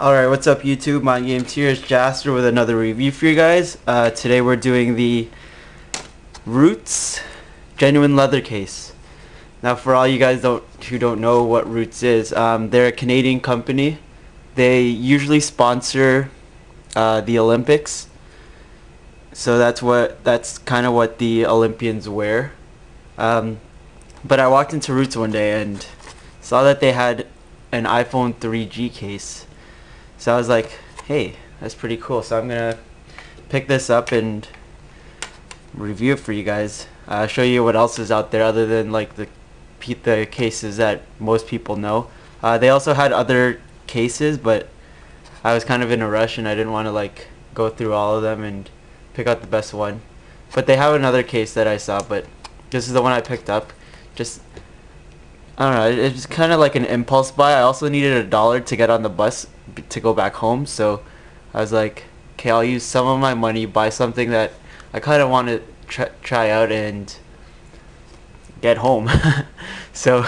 Alright, what's up YouTube? My games here is Jaster with another review for you guys. Today we're doing the Roots genuine leather case. Now for all you guys who don't know what Roots is, they're a Canadian company. They usually sponsor the Olympics. So that's kind of what the Olympians wear. But I walked into Roots one day and saw that they had an iPhone 3G case. So I was like, hey, that's pretty cool. So I'm gonna pick this up and review it for you guys. Show you what else is out there other than like the cases that most people know. They also had other cases, but I was kind of in a rush and I didn't want to like go through all of them and pick out the best one. But they have another case that I saw, but this is the one I picked up. I don't know, it's kind of like an impulse buy. I also needed $1 to get on the bus to go back home, so I was like, okay, I'll use some of my money, buy something that I kind of want to try out and get home. So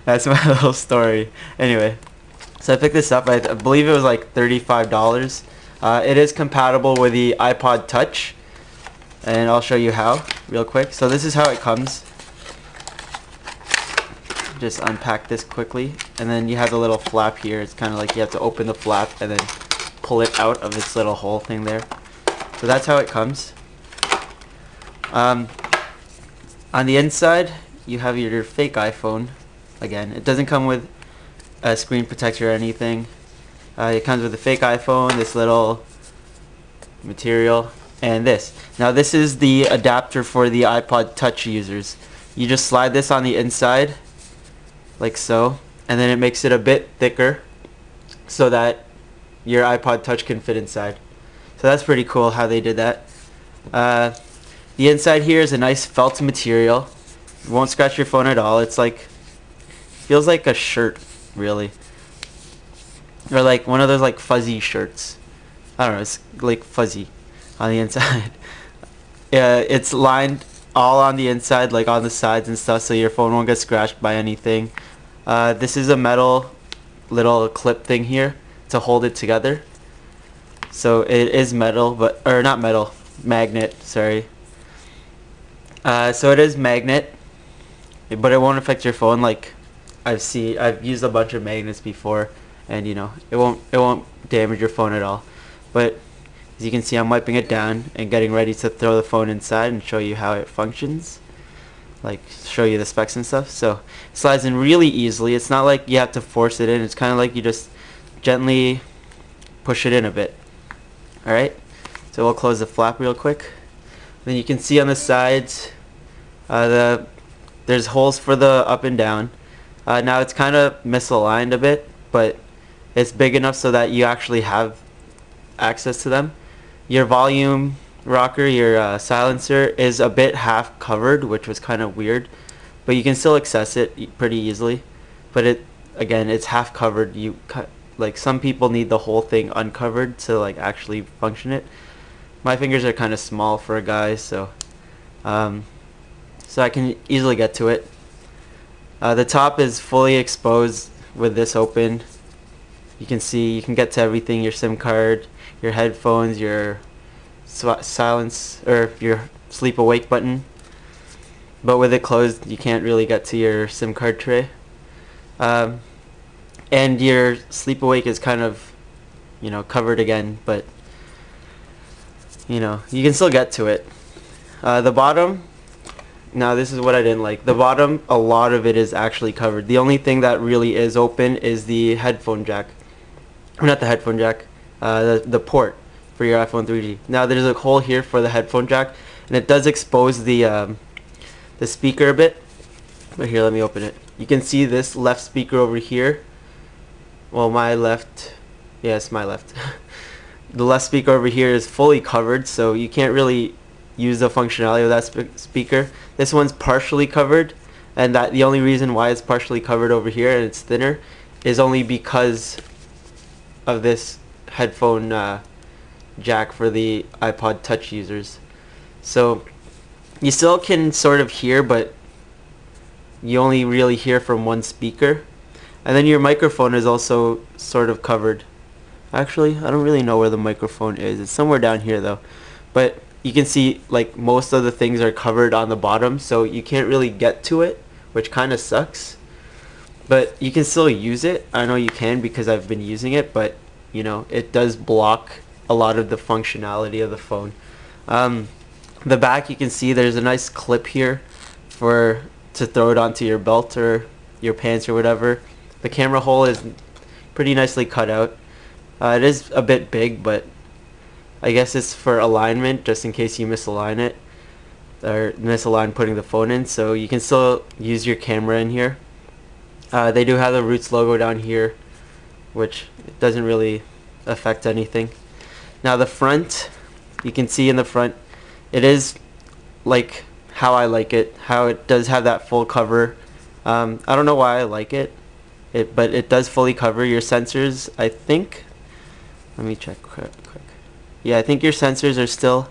that's my little story. Anyway, so I picked this up. I believe it was like $35. It is compatible with the iPod Touch, and I'll show you how real quick. So this is how it comes. Just unpack this quickly, and then you have the little flap here. It's kind of like you have to open the flap and then pull it out of its little hole thing there. So that's how it comes. On the inside you have your fake iPhone. Again, it doesn't come with a screen protector or anything. It comes with a fake iPhone, this little material, and this. Now this is the adapter for the iPod Touch users. You just slide this on the inside like so, and then it makes it a bit thicker so that your iPod Touch can fit inside. So that's pretty cool how they did that. The inside here is a nice felt material. It won't scratch your phone at all. It's like, feels like a shirt really, or like one of those like fuzzy shirts. I don't know, it's like fuzzy on the inside. It's lined all on the inside, like on the sides and stuff, so your phone won't get scratched by anything. This is a metal little clip thing here to hold it together. So it is metal, or not metal, magnet, sorry. So it is magnet, but it won't affect your phone. Like I've used a bunch of magnets before, and you know, it won't damage your phone at all. But as you can see, I'm wiping it down and getting ready to throw the phone inside and show you how it functions. Like show you the specs and stuff. So it slides in really easily. It's not like you have to force it in. It's kind of like you just gently push it in a bit. Alright, so we'll close the flap real quick. Then you can see on the sides there's holes for the up and down. Now it's kind of misaligned a bit, but it's big enough so that you actually have access to them. Your volume rocker, your silencer, is a bit half covered, which was kind of weird, but you can still access it pretty easily. But again, it's half covered. Like some people need the whole thing uncovered to like actually function it. My fingers are kind of small for a guy, so I can easily get to it. The top is fully exposed with this open. You can see you can get to everything: your SIM card, your headphones, your silence, or your sleep awake button. But with it closed, you can't really get to your SIM card tray. And your sleep awake is kind of, you know, covered again, but you know, you can still get to it. The bottom, now this is what I didn't like. The bottom, a lot of it is actually covered. The only thing that really is open is the headphone jack. Not the headphone jack, the port for your iPhone 3G. Now there's a hole here for the headphone jack, and it does expose the speaker a bit. But here, let me open it. You can see this left speaker over here. Well, my left, yes, my left. The left speaker over here is fully covered, so you can't really use the functionality of that speaker. This one's partially covered, and the only reason why it's partially covered over here and it's thinner is only because of this headphone jack for the iPod Touch users. So you still can sort of hear, but you only really hear from one speaker. And then your microphone is also sort of covered. Actually, I don't really know where the microphone is. It's somewhere down here though. But you can see like most of the things are covered on the bottom, so you can't really get to it, which kind of sucks. But you can still use it. I know you can because I've been using it, but you know, it does block a lot of the functionality of the phone. The back, you can see there's a nice clip here to throw it onto your belt or your pants or whatever. The camera hole is pretty nicely cut out. It is a bit big, but I guess it's for alignment, just in case you misalign it or misalign putting the phone in, so you can still use your camera in here. They do have the Roots logo down here, which doesn't really affect anything. Now the front, you can see in the front, it is like how I like it, how it does have that full cover. I don't know why I like it, but it does fully cover your sensors, I think. Let me check quick. Yeah, I think your sensors are still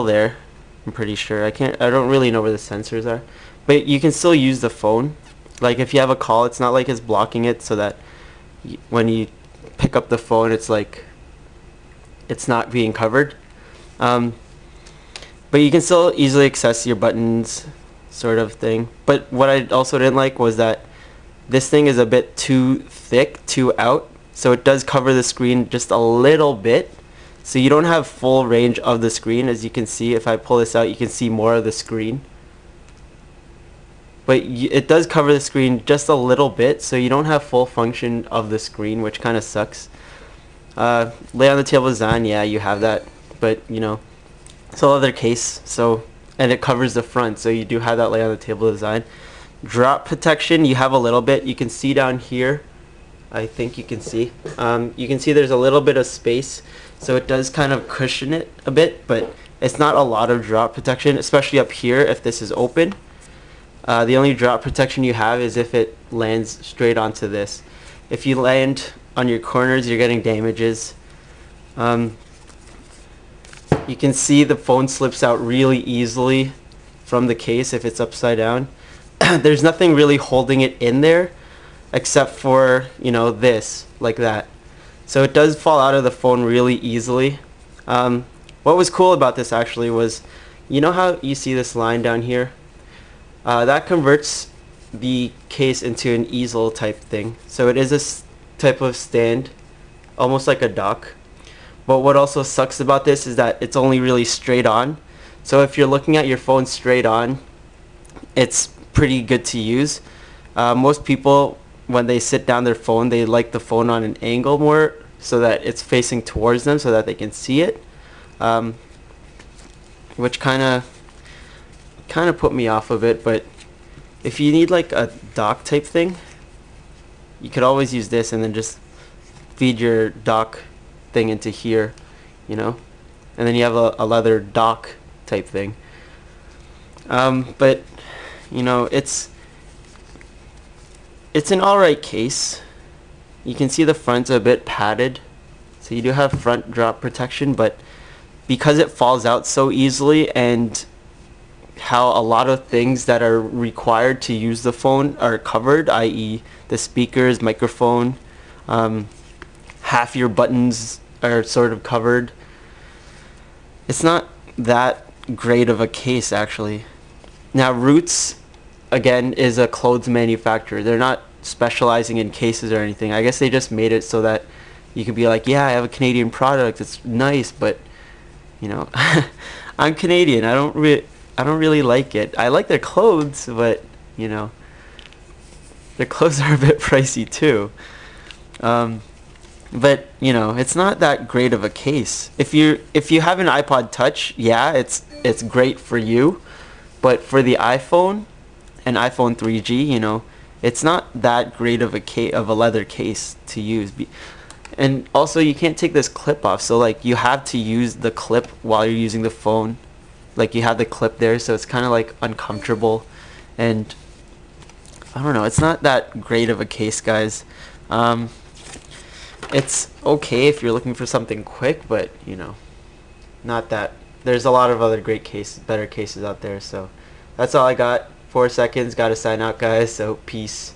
there. I'm pretty sure. I don't really know where the sensors are, but you can still use the phone. Like if you have a call, it's not like it's blocking it, so that when you pick up the phone, it's like it's not being covered. But you can still easily access your buttons, sort of thing. But what I also didn't like was that this thing is a bit too thick, too out. So it does cover the screen just a little bit. So you don't have full range of the screen. As you can see, if I pull this out, you can see more of the screen. But it does cover the screen just a little bit, so you don't have full function of the screen, which kind of sucks. Lay on the table design, yeah, you have that. But, you know, it's a leather case, so, and it covers the front, so you do have that lay on the table design. Drop protection, you have a little bit. You can see down here, I think you can see. You can see there's a little bit of space, so it does kind of cushion it a bit, but it's not a lot of drop protection, especially up here if this is open. The only drop protection you have is if it lands straight onto this. If you land on your corners, you're getting damages. You can see the phone slips out really easily from the case if it's upside down. There's nothing really holding it in there except for, you know, this, like that. So it does fall out of the phone really easily. What was cool about this actually was, you know how you see this line down here? That converts the case into an easel type thing. So it is a type of stand, almost like a dock. But what also sucks about this is that it's only really straight on. So if you're looking at your phone straight on, it's pretty good to use. Most people, when they sit down their phone, they like the phone on an angle more so that it's facing towards them so that they can see it, which kind of put me off of it. But if you need like a dock type thing, you could always use this and then just feed your dock thing into here, you know, and then you have a leather dock type thing. But you know, it's an alright case. You can see the front's a bit padded, so you do have front drop protection, but because it falls out so easily and how a lot of things that are required to use the phone are covered, i.e. the speakers, microphone, half your buttons are sort of covered. It's not that great of a case actually. Now Roots, again, is a clothes manufacturer. They're not specializing in cases or anything. I guess they just made it so that you could be like, yeah, I have a Canadian product, it's nice, but you know, I'm Canadian, I don't really like it. I like their clothes, but you know, their clothes are a bit pricey too. But you know, it's not that great of a case. If you have an iPod Touch, yeah, it's great for you, but for the iPhone and iPhone 3G, you know, it's not that great of a leather case to use. And also, you can't take this clip off, so like you have to use the clip while you're using the phone. Like you have the clip there, so it's kind of like uncomfortable, and I don't know, it's not that great of a case, guys. It's okay if you're looking for something quick, but you know, not that. There's a lot of other great cases, better cases out there. So that's all I got. 4 seconds. Gotta sign out, guys. So peace.